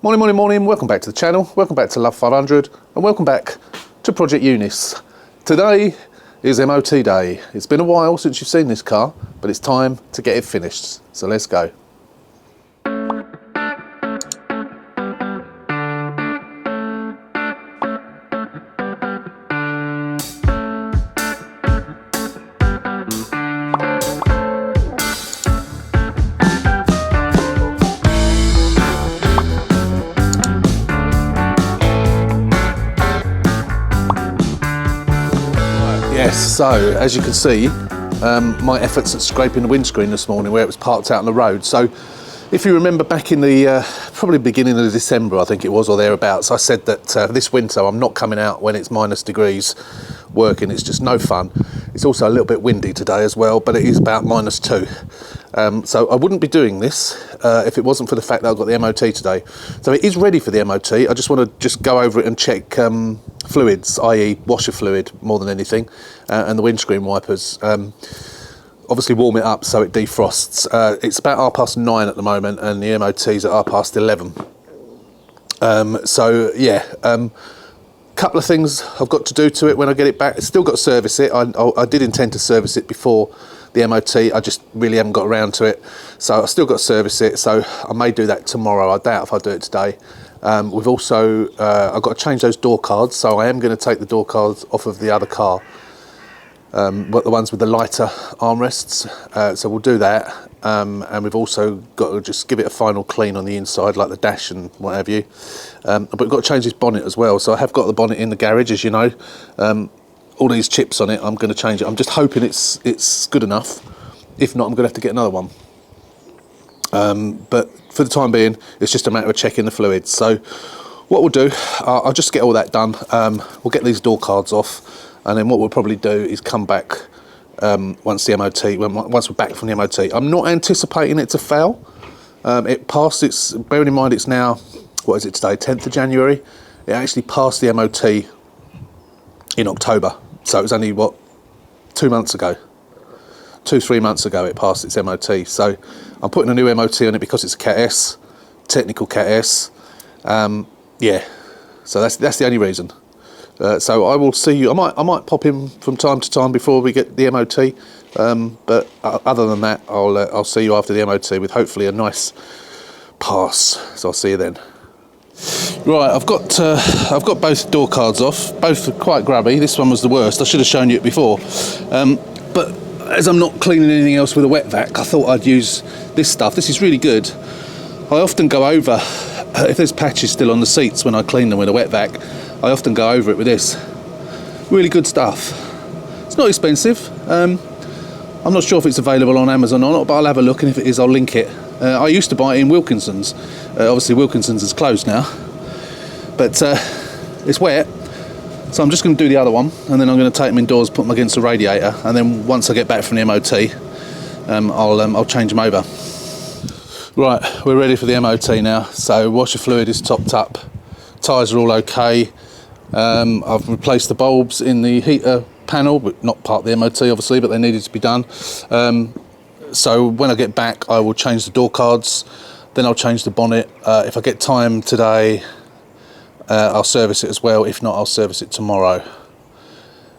Morning, morning, morning. Welcome back to the channel. Welcome back to Love 500 and welcome back to Project Eunice. Today is MOT day. It's been a while since you've seen this car, but it's time to get it finished. So let's go. Yes, so as you can see, my efforts at scraping the windscreen this morning where it was parked out on the road. So if you remember back in the probably beginning of December, I think it was, or thereabouts, I said that this winter I'm not coming out when it's -degrees working. It's just no fun. It's also a little bit windy today as well, but it is about -2. So I wouldn't be doing this if it wasn't for the fact that I've got the MOT today. So it is ready for the MOT. I just want to go over it and check fluids, i.e. washer fluid more than anything, and the windscreen wipers. Obviously warm it up so it defrosts. It's about 9:30 at the moment and the MOT's at 11:30. So yeah, couple of things I've got to do to it when I get it back. I've still got to service it. I did intend to service it before the MOT. I just really haven't got around to it. So I've still got to service it. So I may do that tomorrow. I doubt if I do it today. We've also, I've got to change those door cards. So I am going to take the door cards off of the other car. But the ones with the lighter armrests, so we'll do that, and we've also got to just give it a final clean on the inside, like the dash and what have you. But we've got to change this bonnet as well, so I have got the bonnet in the garage, as you know. All these chips on it, I'm going to change it. I'm just hoping it's good enough. If not, I'm going to have to get another one. But for the time being, it's just a matter of checking the fluids. So what we'll do, I'll just get all that done. We'll get these door cards off. And then what we'll probably do is come back once we're back from the MOT. I'm not anticipating it to fail. It passed its, bearing in mind it's now, what is it today, 10th of January? It actually passed the MOT in October. So it was only, 2 months ago? 3 months ago it passed its MOT. So I'm putting a new MOT on it because it's a Cat S, technical Cat S. Yeah, so that's the only reason. So I will see you. I might pop in from time to time before we get the MOT, but other than that, I'll see you after the MOT with hopefully a nice pass. So I'll see you then. Right, I've got both door cards off. Both are quite grubby. This one was the worst. I should have shown you it before, but as I'm not cleaning anything else with a wet vac, I thought I'd use this stuff. This is really good. I often go over if there's patches still on the seats when I clean them with a wet vac. I often go over it with this. Really good stuff. It's not expensive. I'm not sure if it's available on Amazon or not, but I'll have a look, and if it is, I'll link it. I used to buy it in Wilkinson's. Obviously Wilkinson's is closed now, but it's wet, so I'm just going to do the other one, and then I'm going to take them indoors, put them against the radiator, and then once I get back from the MOT, I'll change them over. Right, we're ready for the MOT now. So washer fluid is topped up. Tyres are all okay. I've replaced the bulbs in the heater panel, but not part of the MOT obviously, but they needed to be done. So when I get back, I will change the door cards, then I'll change the bonnet. If I get time today, I'll service it as well. If not, I'll service it tomorrow.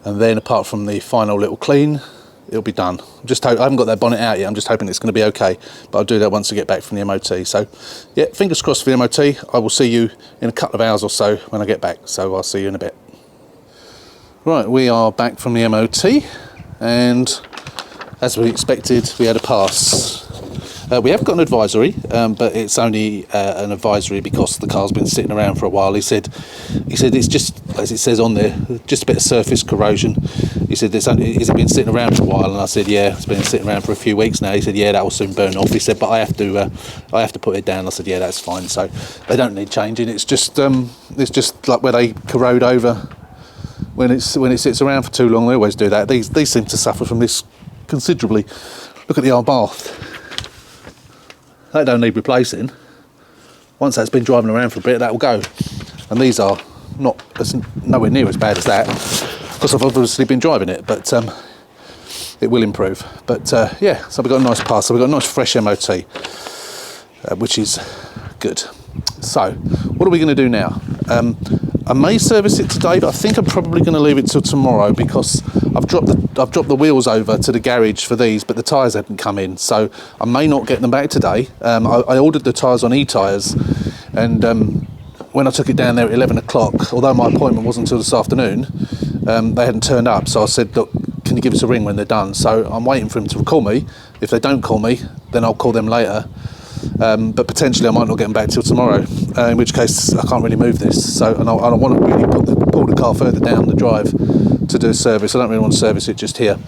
And then apart from the final little clean, it'll be done. I haven't got that bonnet out yet. I'm just hoping it's going to be okay, but I'll do that once I get back from the MOT. So yeah, fingers crossed for the MOT. I will see you in a couple of hours or so when I get back. So I'll see you in a bit. Right, we are back from the MOT, and as we expected, we had a pass. We have got an advisory, but it's only an advisory because the car's been sitting around for a while. He said it's just, as it says on there, just a bit of surface corrosion. He said, has it been sitting around for a while? And I said, yeah, it's been sitting around for a few weeks now. He said, yeah, that will soon burn off. He said, but I have to put it down. I said, yeah, that's fine. So they don't need changing. It's just like where they corrode over when it sits around for too long. They always do that. These seem to suffer from this considerably. Look at the old bath. That don't need replacing. Once that's been driving around for a bit, that will go. And these are nowhere near as bad as that, because I've obviously been driving it, but it will improve. But yeah, so we've got a nice pass. So we've got a nice fresh MOT, which is good. So, what are we going to do now? I may service it today, but I think I'm probably going to leave it till tomorrow because I've dropped the wheels over to the garage for these, but the tyres hadn't come in, so I may not get them back today. I ordered the tyres on e-tyres, and when I took it down there at 11 o'clock, although my appointment wasn't until this afternoon, they hadn't turned up, so I said, look, can you give us a ring when they're done? So I'm waiting for them to call me. If they don't call me, then I'll call them later. But potentially I might not get them back till tomorrow, in which case I can't really move this. So, and I want to really pull the car further down the drive to do a service. I don't really want to service it just here.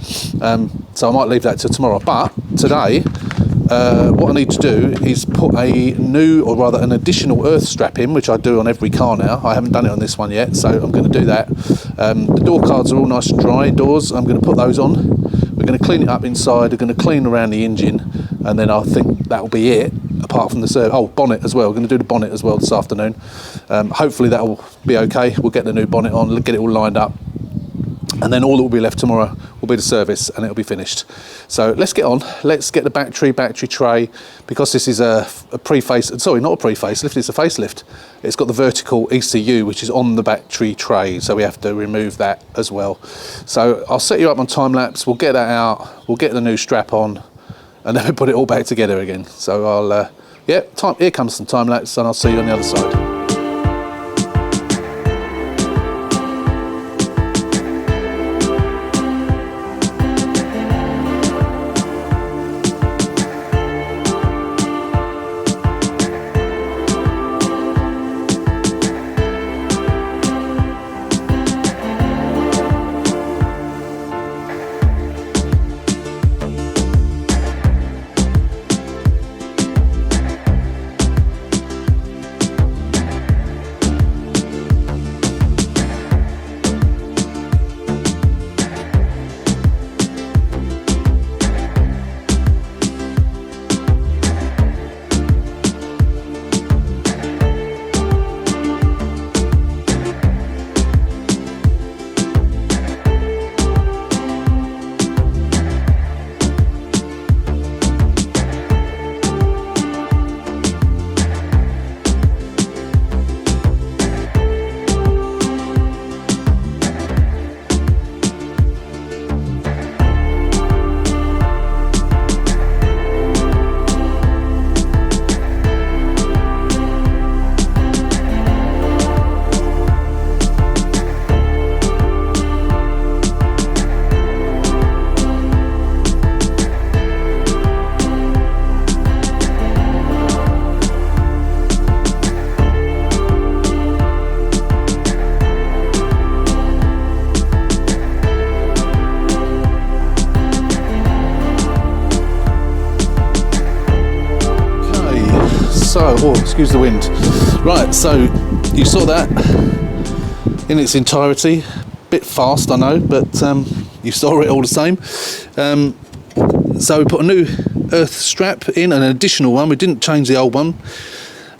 So I might leave that till tomorrow. But today, what I need to do is put a new, or rather an additional earth strap in, which I do on every car now. I haven't done it on this one yet, so I'm going to do that. The door cards are all nice and dry, doors. I'm going to put those on. We're going to clean it up inside. We're going to clean around the engine, and then I think that'll be it. Apart from the service, bonnet as well. We're going to do the bonnet as well this afternoon. Hopefully that will be okay. We'll get the new bonnet on, get it all lined up, and then all that will be left tomorrow will be the service, and it'll be finished. So let's get on. Let's get the battery tray, because this is a pre-face. Sorry, not a pre-facelift. It's a facelift. It's got the vertical ECU, which is on the battery tray, so we have to remove that as well. So I'll set you up on time lapse. We'll get that out. We'll get the new strap on, and then we put it all back together again. So I'll, here comes some time lapse, and I'll see you on the other side. Excuse the wind. Right, so you saw that in its entirety. Bit fast, I know, but you saw it all the same. So we put a new earth strap in, an additional one. We didn't change the old one.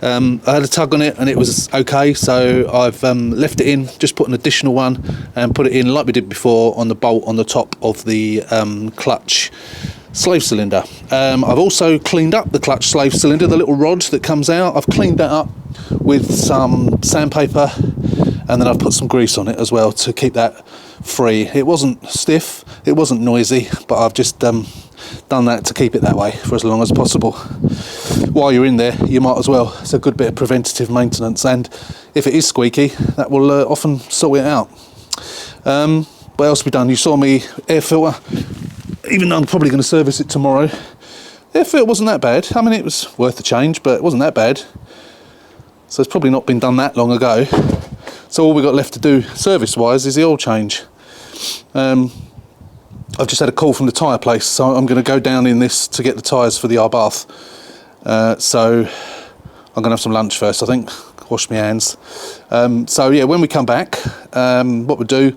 I had a tug on it and it was okay, so I've left it in, just put an additional one and put it in like we did before on the bolt on the top of the clutch slave cylinder. I've also cleaned up the clutch slave cylinder, the little rod that comes out. I've cleaned that up with some sandpaper, and then I've put some grease on it as well to keep that free. It wasn't stiff, it wasn't noisy, but I've just done that to keep it that way for as long as possible. While you're in there, you might as well. It's a good bit of preventative maintenance, and if it is squeaky, that will often sort it out. What else have we done? You saw me air filter. Even though I'm probably going to service it tomorrow, air filter wasn't that bad. I mean, it was worth the change, but it wasn't that bad. So it's probably not been done that long ago. So all we've got left to do service-wise is the oil change. I've just had a call from the tyre place, so I'm going to go down in this to get the tyres for the Arbath. So I'm going to have some lunch first, I think. Wash my hands. So yeah, when we come back, what we'll do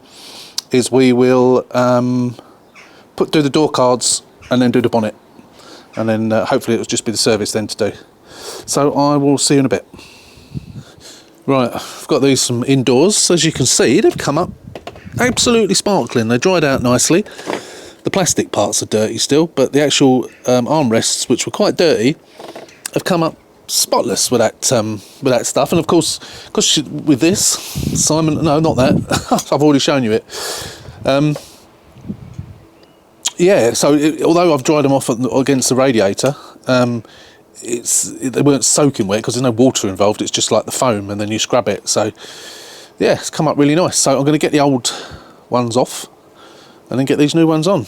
is we will do the door cards and then do the bonnet, and then hopefully it'll just be the service then to do. So I will see you in a bit. Right, I've got these from indoors. As you can see, they've come up absolutely sparkling. They dried out nicely. The plastic parts are dirty still, but the actual armrests, which were quite dirty, have come up spotless with that stuff. And of course, with this, Simon, no, not that. I've already shown you it. Yeah, so although I've dried them off against the radiator, they weren't soaking wet because there's no water involved. It's just like the foam, and then you scrub it. So yeah, it's come up really nice. So I'm going to get the old ones off and then get these new ones on.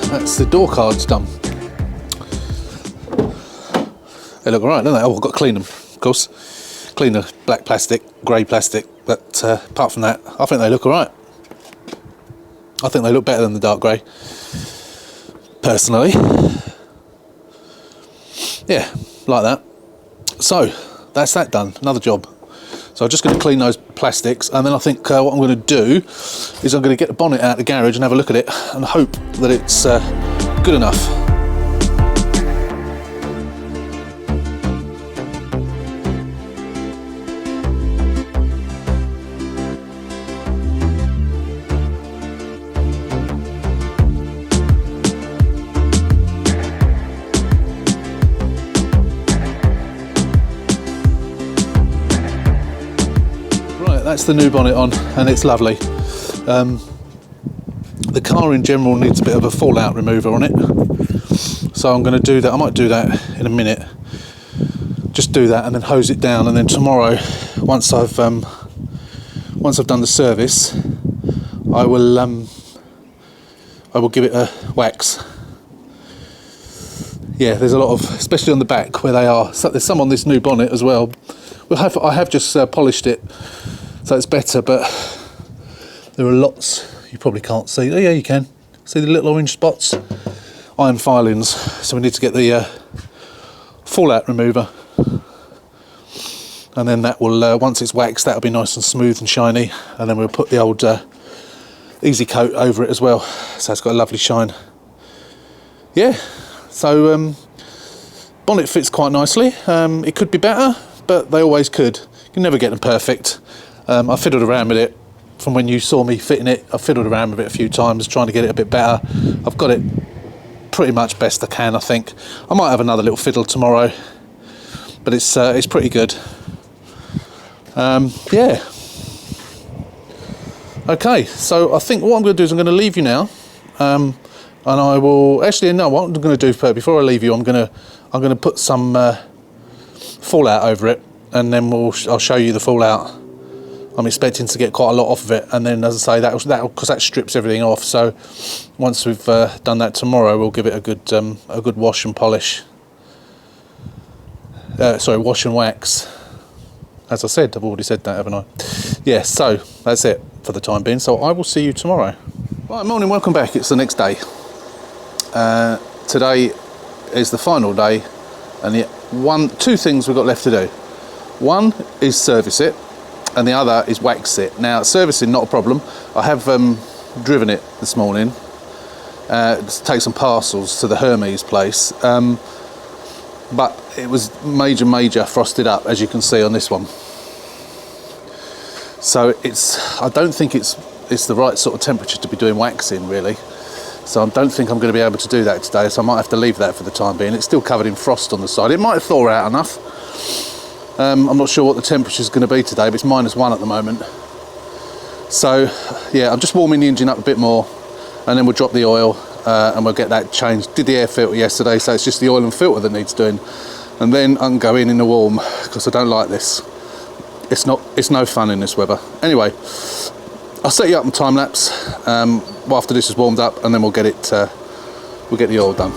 That's the door cards done. They look alright, don't they? Oh, I've got to clean them, of course. Clean the black plastic, grey plastic, but apart from that, I think they look alright. I think they look better than the dark grey, personally. Yeah, like that. So, that's that done, another job. So I'm just going to clean those plastics, and then I think what I'm going to do is I'm going to get the bonnet out of the garage and have a look at it and hope that it's good enough. That's the new bonnet on, and it's lovely. The car in general needs a bit of a fallout remover on it, so I'm going to do that. I might do that in a minute. Just do that and then hose it down, and then tomorrow, once I've done the service, I will give it a wax. Yeah, there's a lot of, especially on the back where they are. So there's some on this new bonnet as well. I have just polished it, so it's better, but there are lots you probably can't see. Oh yeah, you can. See the little orange spots? Iron filings. So we need to get the fallout remover. And then that will, once it's waxed, that'll be nice and smooth and shiny. And then we'll put the old easy coat over it as well. So it's got a lovely shine. Yeah, so bonnet fits quite nicely. It could be better, but they always could. You can never get them perfect. I fiddled around with it from when you saw me fitting it. I fiddled around with it a few times trying to get it a bit better. I've got it pretty much best I can, I think. I might have another little fiddle tomorrow, but it's pretty good. Yeah. Okay, so I think what I'm going to do is I'm going to leave you now, and I will actually no. What I'm going to do before I leave you, I'm going to put some fallout over it, and then I'll show you the fallout. I'm expecting to get quite a lot off of it, and then, as I say, that because that strips everything off. So once we've done that tomorrow, we'll give it a good wash and polish. Wash and wax. As I said, I've already said that, haven't I? Yeah. So that's it for the time being. So I will see you tomorrow. Right, morning. Welcome back. It's the next day. Today is the final day, and two things we've got left to do. One is service it, and the other is wax it. Now, servicing, not a problem. I have driven it this morning to take some parcels to the Hermes place, but it was major frosted up, as you can see on this one. So I don't think it's the right sort of temperature to be doing waxing, really. So I don't think I'm going to be able to do that today, so I might have to leave that for the time being. It's still covered in frost on the side. It might thaw out enough. I'm not sure what the temperature is going to be today, but it's -1 at the moment. So yeah, I'm just warming the engine up a bit more, and then we'll drop the oil and we'll get that changed. Did the air filter yesterday, so it's just the oil and filter that needs doing, and then I can go in the warm, because I don't like this. It's no fun in this weather. Anyway, I'll set you up on time lapse after this is warmed up, and then we'll get the oil done.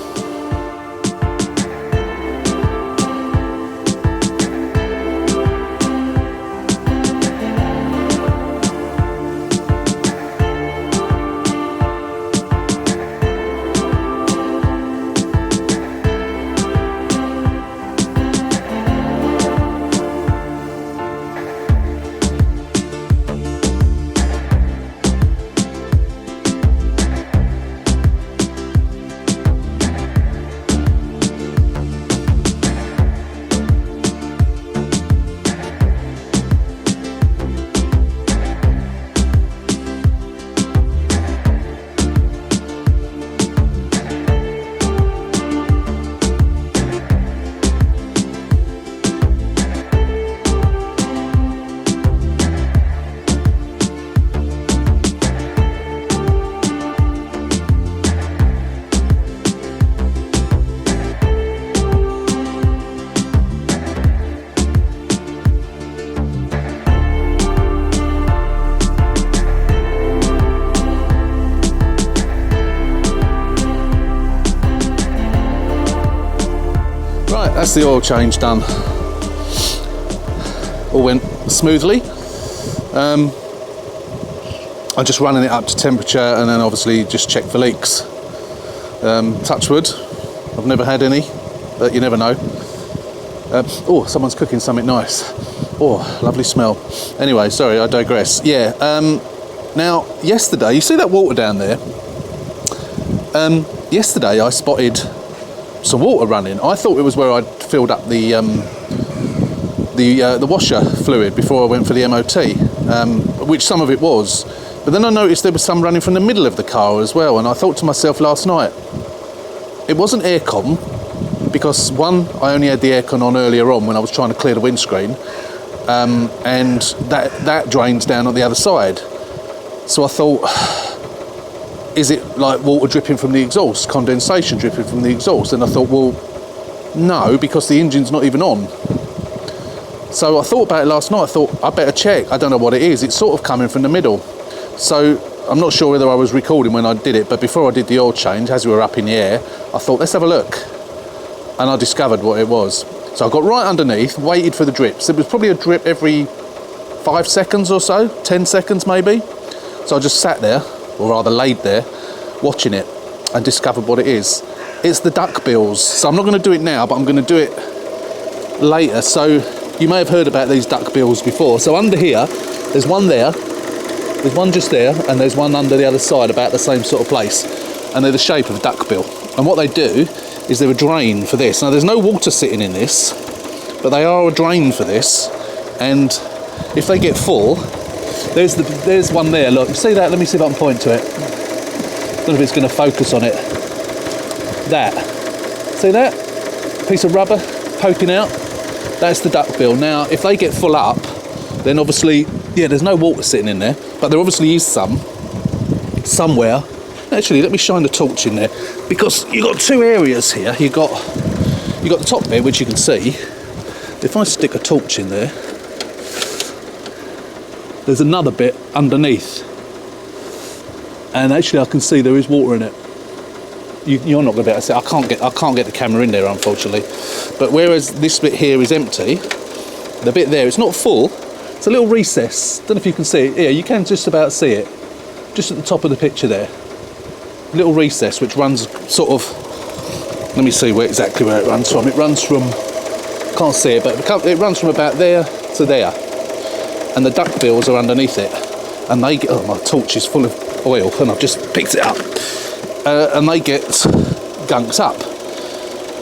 that's the oil change done. All went smoothly. I'm just running it up to temperature and then obviously just check for leaks. Touch wood, I've never had any, but you never know. Oh, someone's cooking something nice. Oh, lovely smell. Anyway, sorry, I digress. Yeah, now yesterday, you see that water down there? Yesterday I spotted some water running. I thought it was where I'd filled up the washer fluid before I went for the MOT, which some of it was. But then I noticed there was some running from the middle of the car as well, and I thought to myself last night, it wasn't aircon, because one, I only had the aircon on earlier on when I was trying to clear the windscreen, and that drains down on the other side. So I thought, is it like water dripping from the exhaust, condensation dripping from the exhaust? And I thought, well, no, because the engine's not even on. So I thought about it last night. I thought, I better check. I don't know what it is. It's sort of coming from the middle. So I'm not sure whether I was recording when I did it, but before I did the oil change, as we were up in the air, I thought, let's have a look. And I discovered what it was. So I got right underneath, waited for the drips. It was probably a drip every 5 seconds or so, 10 seconds maybe. So I just sat there, or rather laid there, watching it, and discovered what it is. It's the duck bills. So I'm not going to do it now, but I'm going to do it later. So you may have heard about these duck bills before. So under here, there's one there, there's one just there, and there's one under the other side, about the same sort of place. And they're the shape of a duck bill. And what they do is they're a drain for this. Now there's no water sitting in this, but they are a drain for this. And if they get full, there's one there, look, you see that? Let me see if I can point to it. I don't know if it's going to focus on it. That. See that? Piece of rubber poking out? That's the duck bill. Now, if they get full up, then obviously, yeah, there's no water sitting in there, but there obviously is some, somewhere. Actually, let me shine the torch in there, because you've got two areas here. You've got the top bit, which you can see. If I stick a torch in there, there's another bit underneath, and actually I can see there is water in it. You're not going to be able to see. I can't get the camera in there, unfortunately. But whereas this bit here is empty, the bit there, it's not full. It's a little recess. Don't know if you can see it. Yeah, you can just about see it, just at the top of the picture there. Little recess which runs sort of. Let me see exactly where it runs from. It runs from. Can't see it, but it runs from about there to there. And the duck bills are underneath it, and they get. Oh, my torch is full of oil, and I've just picked it up. And they get gunked up,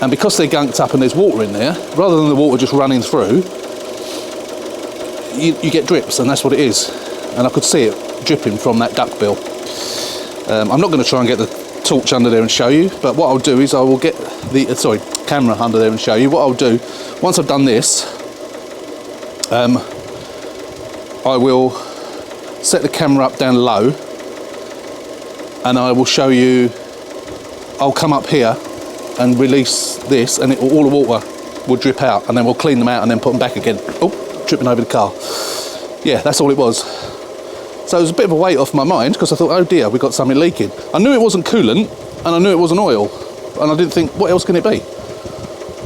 and because they're gunked up and there's water in there, rather than the water just running through, you get drips, and that's what it is. And I could see it dripping from that duck bill. I'm not going to try and get the torch under there and show you, but what I'll do is I will get the camera under there and show you. What I'll do once I've done this, I will set the camera up down low, and I will show you. I'll come up here and release this, and all the water will drip out, and then we'll clean them out and then put them back again. Oh, tripping over the car. Yeah, that's all it was. So it was a bit of a weight off my mind, because I thought, oh dear, we've got something leaking. I knew it wasn't coolant, and I knew it wasn't oil, and I didn't think, what else can it be?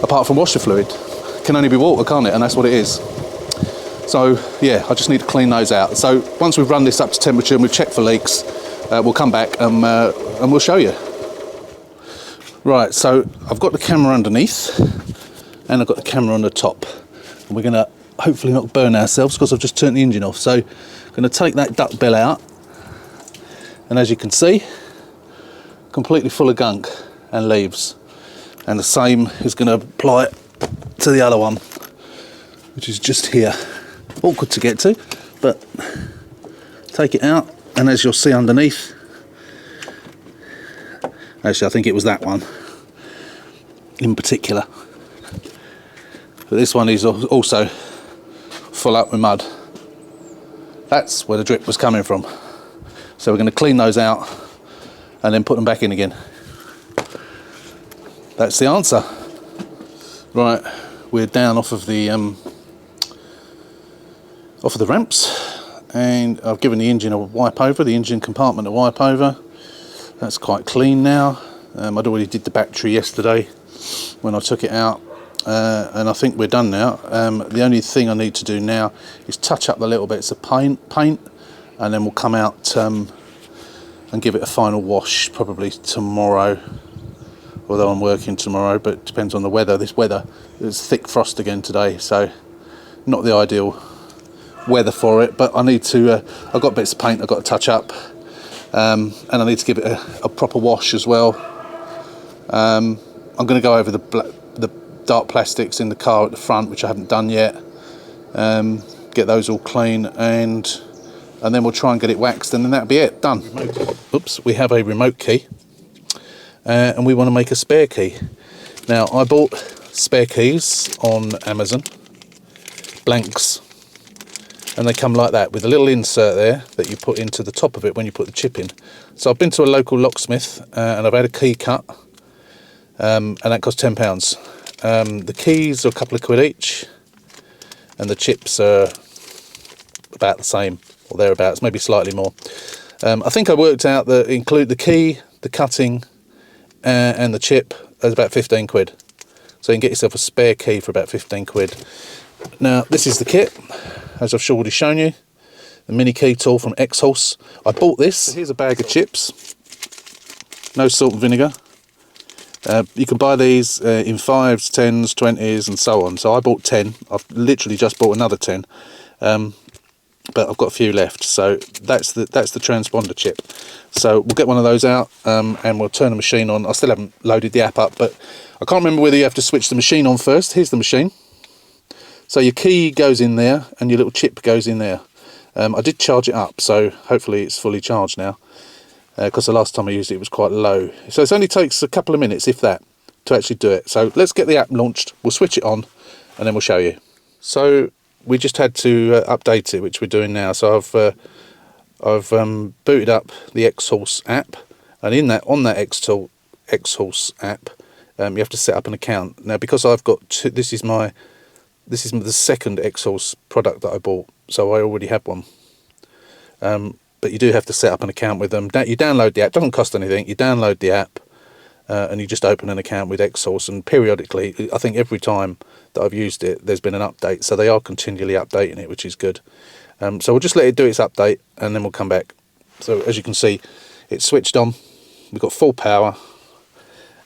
Apart from washer fluid. It can only be water, can't it? And that's what it is. So yeah, I just need to clean those out. So once we've run this up to temperature and we've checked for leaks, we'll come back and we'll show you. Right, so I've got the camera underneath, and I've got the camera on the top. And we're going to hopefully not burn ourselves, because I've just turned the engine off. So I'm going to take that duck bill out, and as you can see, completely full of gunk and leaves. And the same is going to apply to the other one, which is just here. Awkward to get to, but take it out, and as you'll see underneath, actually I think it was that one in particular, but this one is also full up with mud. That's where the drip was coming from. So we're going to clean those out and then put them back in again. That's the answer. Right, we're down off of the ramps, and I've given the engine a wipe over, the engine compartment a wipe over. That's quite clean now. I'd already did the battery yesterday when I took it out. and I think we're done now. The only thing I need to do now is touch up the little bits of paint, and then we'll come out and give it a final wash probably tomorrow, although I'm working tomorrow, but it depends on the weather. This weather, there's thick frost again today, so not the ideal weather for it, but I need to, I've got bits of paint I've got to touch up, and I need to give it a proper wash as well. I'm going to go over the dark plastics in the car at the front, which I haven't done yet, get those all clean, and then we'll try and get it waxed, and then that'll be it, done. Oops, we have a remote key, and we want to make a spare key. Now, I bought spare keys on Amazon, blanks, and they come like that with a little insert there that you put into the top of it when you put the chip in. So I've been to a local locksmith and I've had a key cut, and that cost £10. The keys are a couple of quid each, and the chips are about the same, or thereabouts, maybe slightly more. I think I worked out that include the key, the cutting, and the chip is about 15 quid. So you can get yourself a spare key for about 15 quid. Now, this is the kit, as I've already shown you. The mini key tool from Upholstery. I bought this. So here's a bag of chips. No salt and vinegar. You can buy these in 5s, 10s, 20s and so on. So I bought 10. I've literally just bought another 10. But I've got a few left. So that's the transponder chip. So we'll get one of those out, and we'll turn the machine on. I still haven't loaded the app up, but I can't remember whether you have to switch the machine on first. Here's the machine. So your key goes in there and your little chip goes in there. I did charge it up, so hopefully it's fully charged now, because the last time I used it was quite low. So it only takes a couple of minutes, if that, to actually do it. So let's get the app launched, we'll switch it on, and then we'll show you. So we just had to update it, which we're doing now. So I've booted up the Upholstery app, and in that, on that Upholstery app, you have to set up an account. Now, because I've got two, this is the second Upholstery product that I bought, so I already have one. But you do have to set up an account with them. You download the app, doesn't cost anything. You download the app, and you just open an account with Upholstery, and periodically, I think every time that I've used it, there's been an update, so they are continually updating it, which is good. So we'll just let it do its update, and then we'll come back. So as you can see, it's switched on. We've got full power,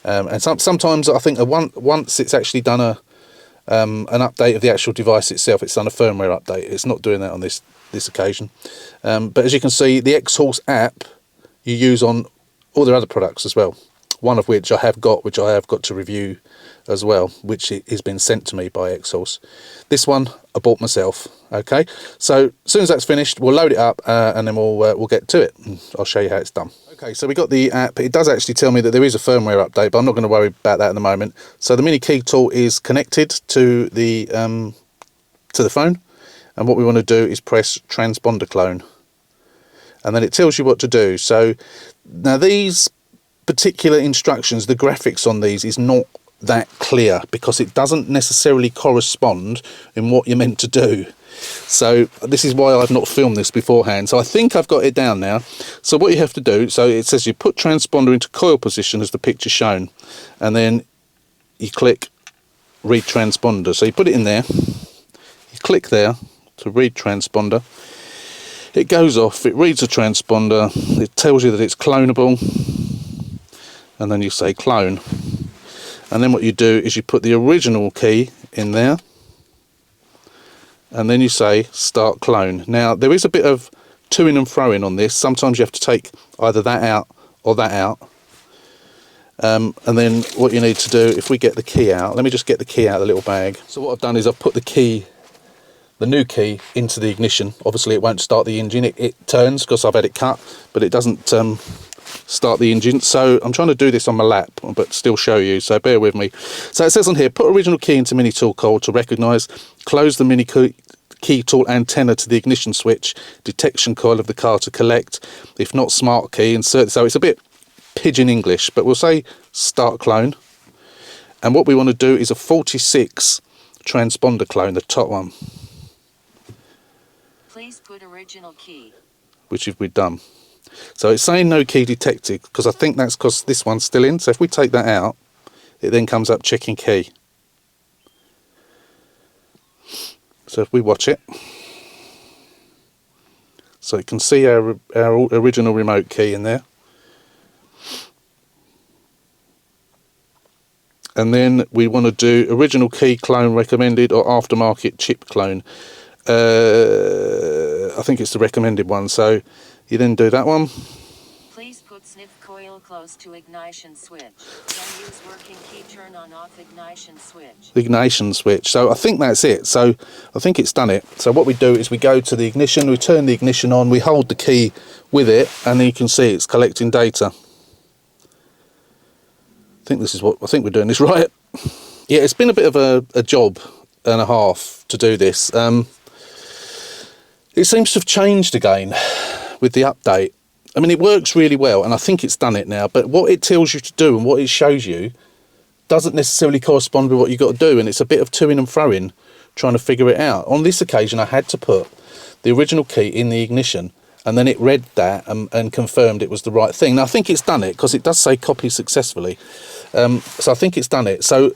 and sometimes I think once it's actually done an update of the actual device itself, it's done a firmware update. It's not doing that on this occasion. But as you can see, the Upholstery app you use on all their other products as well. One of which I have got to review as well, which has been sent to me by Upholstery. This one I bought myself. Okay, so as soon as that's finished, we'll load it up, and then we'll get to it. I'll show you how it's done. Okay, so we got the app. It does actually tell me that there is a firmware update, but I'm not going to worry about that at the moment. So the mini key tool is connected to the phone, and what we want to do is press transponder clone, and then it tells you what to do. So now these particular instructions, the graphics on these is not that clear, because it doesn't necessarily correspond in what you're meant to do. So this is why I've not filmed this beforehand. So I think I've got it down now. So what you have to do, so it says you put transponder into coil position as the picture shown, and then you click read transponder. So you put it in there, you click there to read transponder, it goes off, it reads the transponder, it tells you that it's clonable, and then you say clone, and then what you do is you put the original key in there, and then you say start clone. Now there is a bit of to-ing and fro-ing on this. Sometimes you have to take either that out or that out, and then what you need to do, if we get the key out, let me just get the key out of the little bag. So what I've done is I've put the key, the new key, into the ignition. Obviously it won't start the engine, it turns because I've had it cut, but it doesn't start the engine. So I'm trying to do this on my lap, but still show you, so bear with me. So it says on here, put original key into mini tool coil to recognise, close the mini key tool antenna to the ignition switch, detection coil of the car to collect, if not smart key, insert. So it's a bit pigeon English, but we'll say start clone, and what we want to do is a 46 transponder clone, the top one. Please put original key, which we've done. So it's saying no key detected, because I think that's because this one's still in. So if we take that out, it then comes up checking key. So if we watch it, so you can see our original remote key in there. And then we want to do original key clone recommended or aftermarket chip clone. I think it's the recommended one, so you then do that one. Please put sniff coil close to ignition switch. Then use working key turn on off ignition switch. Ignition switch. So I think that's it. So I think it's done it. So what we do is we go to the ignition, we turn the ignition on, we hold the key with it, and then you can see it's collecting data. I think we're doing this right. Yeah, it's been a bit of a job and a half to do this. It seems to have changed again with the update. I mean, it works really well, and I think it's done it now, but what it tells you to do and what it shows you doesn't necessarily correspond with what you've got to do, and it's a bit of to-ing and fro-ing trying to figure it out. On this occasion, I had to put the original key in the ignition, and then it read that and confirmed it was the right thing. Now, I think it's done it, because it does say copy successfully. So I think it's done it. So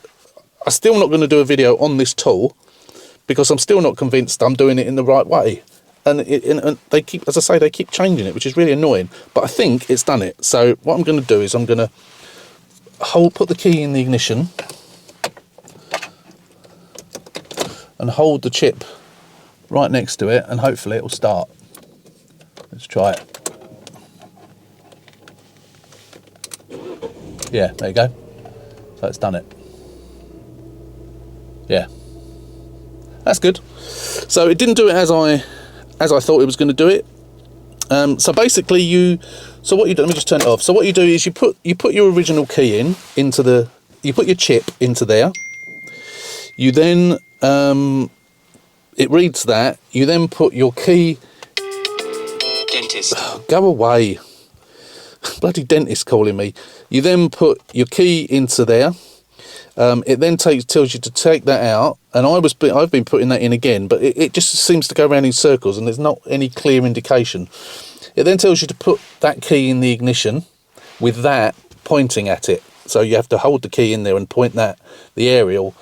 I'm still not going to do a video on this tool, because I'm still not convinced I'm doing it in the right way. And they keep, as I say, they keep changing it, which is really annoying. But I think it's done it. So what I'm going to do is I'm going to put the key in the ignition and hold the chip right next to it, and hopefully it will start. Let's try it. Yeah, there you go. So it's done it. Yeah, that's good. So it didn't do it as I thought it was going to do it. So basically, so what you do? Let me just turn it off. So what you do is you put your original key you put your chip into there. You then it reads that. You then put your key. Dentist. Oh, go away. Bloody dentist calling me. You then put your key into there. It then tells you to take that out, and I've been putting that in again, but it just seems to go around in circles, and there's not any clear indication. It then tells you to put that key in the ignition with that pointing at it. So you have to hold the key in there and point the aerial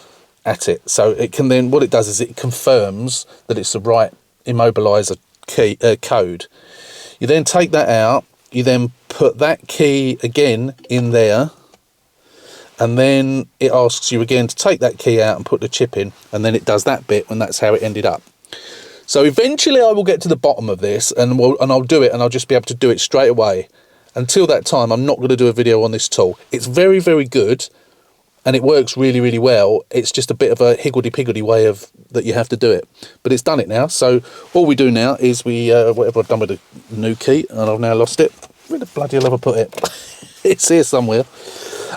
at it. So it can then, what it does is it confirms that it's the right immobiliser key code. You then take that out. You then put that key again in there, and then it asks you again to take that key out and put the chip in, and then it does that bit, and that's how it ended up. So eventually I will get to the bottom of this, and I'll do it, and I'll just be able to do it straight away. Until that time, I'm not going to do a video on this tool. It's very, very good, and it works really, really well. It's just a bit of a higgledy-piggledy way that you have to do it. But it's done it now, so all we do now is whatever I've done with the new key, and I've now lost it. Where the bloody hell have I put it? It's here somewhere.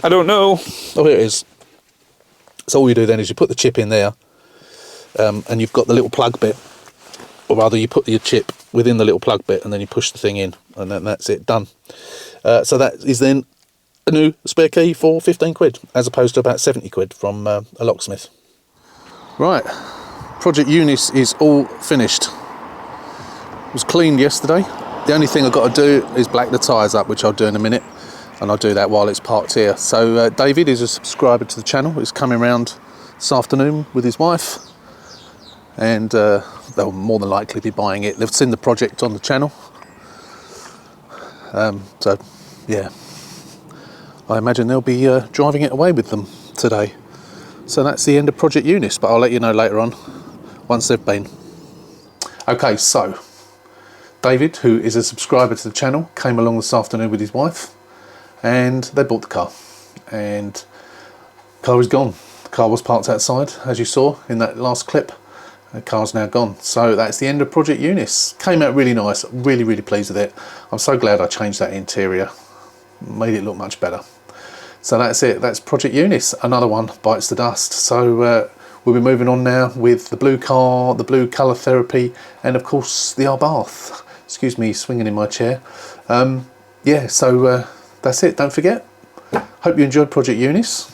I don't know. Oh, here it is. So all you do then is you put the chip in there, and you've got the little plug bit, or rather you put your chip within the little plug bit, and then you push the thing in, and then that's it, done. So that is then a new spare key for 15 quid, as opposed to about 70 quid from a locksmith. Right, Project Unice is all finished. It was cleaned yesterday. The only thing I've got to do is black the tyres up, which I'll do in a minute, and I'll do that while it's parked here. So David is a subscriber to the channel. He's coming round this afternoon with his wife, and they'll more than likely be buying it. They've seen the project on the channel. So yeah, I imagine they'll be driving it away with them today. So that's the end of Project Unice, but I'll let you know later on once they've been. Okay, so David, who is a subscriber to the channel, came along this afternoon with his wife, and they bought the car, and the car is gone. The car was parked outside, as you saw in that last clip. The car's now gone. So that's the end of Project Unice. Came out really nice. Really, really pleased with it. I'm so glad I changed that interior. Made it look much better. So that's it. That's Project Unice. Another one bites the dust. So we'll be moving on now with the blue car, the blue colour therapy, and of course the Arbath. Excuse me, swinging in my chair. Yeah, so that's it. Don't forget. Hope you enjoyed Project Unice.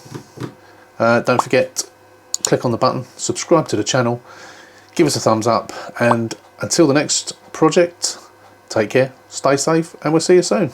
Don't forget, click on the button, subscribe to the channel, give us a thumbs up, and until the next project, take care, stay safe, and we'll see you soon.